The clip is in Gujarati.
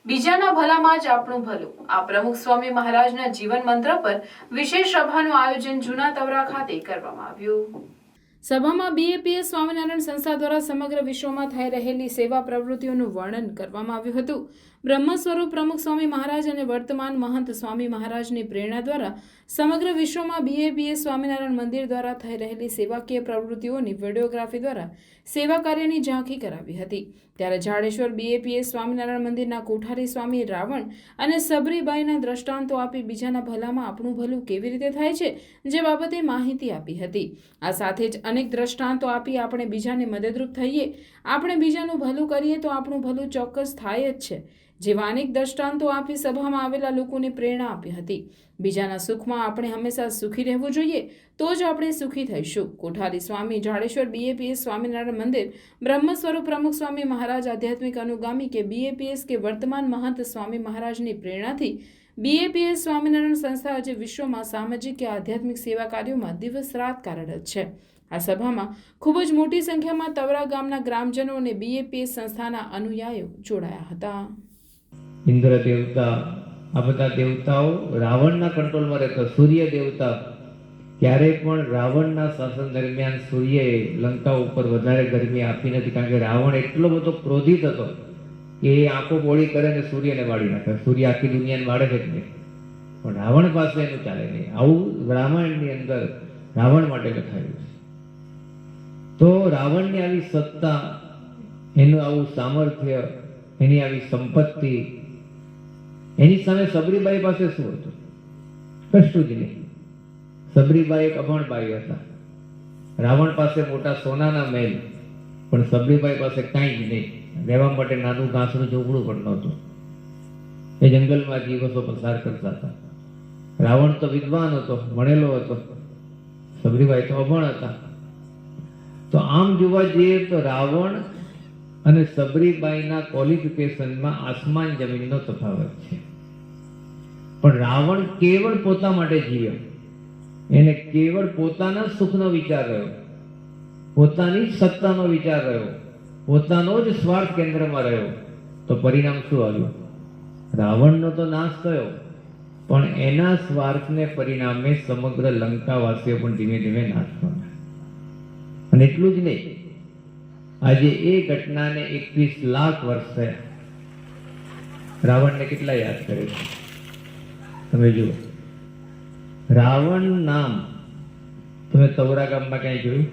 બીજાના ભલામાં જ આપણું ભલું આ પ્રમુખ સ્વામી મહારાજના જીવન મંત્ર પર વિશેષ સભાનું આયોજન જૂના તવરા ખાતે કરવામાં આવ્યું। સભામાં બીએપીએસ સ્વામિનારાયણ સંસ્થા દ્વારા સમગ્ર વિશ્વમાં થઈ રહેલી સેવા પ્રવૃત્તિઓનું વર્ણન કરવામાં આવ્યું હતું। બ્રહ્મ સ્વરૂપ પ્રમુખ સ્વામી મહારાજ અને વર્તમાન મહંત સ્વામી મહારાજની પ્રેરણા દ્વારા સમગ્ર વિશ્વમાં બીએપીએસ સ્વામિનારાયણ મંદિર દ્વારા થઈ રહેલી સેવાકીય પ્રવૃત્તિઓની વિડીયોગ્રાફી દ્વારા સેવા કાર્યની ઝાંખી કરાવી હતી। ત્યારે જાડેશ્વર બીએપીએસ સ્વામિનારાયણ મંદિરના કોઠારી સ્વામી રાવણ અને સબરીબાઈના દ્રષ્ટાંતો આપી બીજાના ભલામાં આપણું ભલું કેવી રીતે થાય છે જે બાબતે માહિતી આપી હતી। આ સાથે જ અનેક દ્રષ્ટાંતો આપી આપણે બીજાને મદદરૂપ થઈએ, આપણે બીજાનું ભલું કરીએ તો આપણું ભલું ચોક્કસ થાય જ છે જેવા અનેક દ્રષ્ટાંતો આપી સભામાં આવેલા લોકોને પ્રેરણા આપી હતી। બીજાના સુખમાં આપણે હંમેશા સુખી રહેવું જોઈએ તો જ આપણે સુખી થઈશું। કોઠારી સ્વામી જાડેશ્વર બીએપીએસ સ્વામિનારાયણ મંદિર બ્રહ્મ સ્વરૂપ પ્રમુખ સ્વામી મહારાજ આધ્યાત્મિક અનુગામી કે બીએપીએસ કે વર્તમાન મહંત સ્વામી મહારાજની પ્રેરણાથી બીએપીએસ સ્વામિનારાયણ સંસ્થા આજે વિશ્વમાં સામાજિક કે આધ્યાત્મિક સેવા કાર્યોમાં દિવસ રાત કાર્યરત છે। આ સભામાં ખૂબ જ મોટી સંખ્યામાં તવરા ગામના ગ્રામજનો અને બીએપીએસ સંસ્થાના અનુયાયીઓ જોડાયા હતા। ઇન્દ્ર દેવતા, આ બધા દેવતાઓ રાવણના કંટ્રોલમાં રહેતા। સૂર્ય દેવતા, ક્યારેય પણ રાવણના શાસન દરમિયાન સૂર્યએ લંકા ઉપર વધારે ગરમી આપી નથી, કારણ કે રાવણ એટલો બધો ક્રોધિત હતો કે એ આંખો બોળી કરે ને સૂર્યને બાળી નાખે। સૂર્ય આખી દુનિયાને બાળે છે જ નહીં, પણ રાવણ પાસે એનું ચાલે નહીં। આવું રામાયણની અંદર રાવણ માટે લખાયું છે। તો રાવણની આવી સત્તા, એનું આવું સામર્થ્ય, એની આવી સંપત્તિ, એની સામે સબરીબાઈ પાસે શું હતું? કશું જ નહીં। સબરીબાઈ એક અભણબાઈ હતા। રાવણ પાસે મોટા સોનાના મહેલ, પણ સબરીબાઈ પાસે કાંઈ જ નહીં। રહેવા માટે નાનું ઘાસનું ઝૂંપડું પણ નહોતું। એ જંગલમાં દિવસો પસાર કરતા હતા। રાવણ તો વિદ્વાન હતો, ભણેલો હતો, સબરીબાઈ તો અભણ હતા। તો આમ જોવા જઈએ તો રાવણ અને સબરીબાઈના ક્વોલિફિકેશનમાં આસમાન જમીનનો તફાવત છે। પણ રાવણ કેવળ પોતા માટે જીવ્યો, એને કેવળ પોતાના સુખનો વિચાર રહ્યો, પોતાની સત્તાનો વિચાર રહ્યો, પોતાનો જ સ્વાર્થ કેન્દ્રમાં રહ્યો। તો પરિણામ શું આવ્યું? રાવણનો તો નાશ થયો, પણ એના સ્વાર્થને પરિણામે સમગ્ર લંકાવાસીઓ પણ ધીમે ધીમે નાશ પામ્યા। અને એટલું જ નહીં, આજે એ ઘટનાને 21 લાખ વર્ષ થયા। રાવણને કેટલા યાદ કરે છે તમે જુઓ। રાવણ નામ તમે તવરા ગામમાં ક્યાંય જોયું?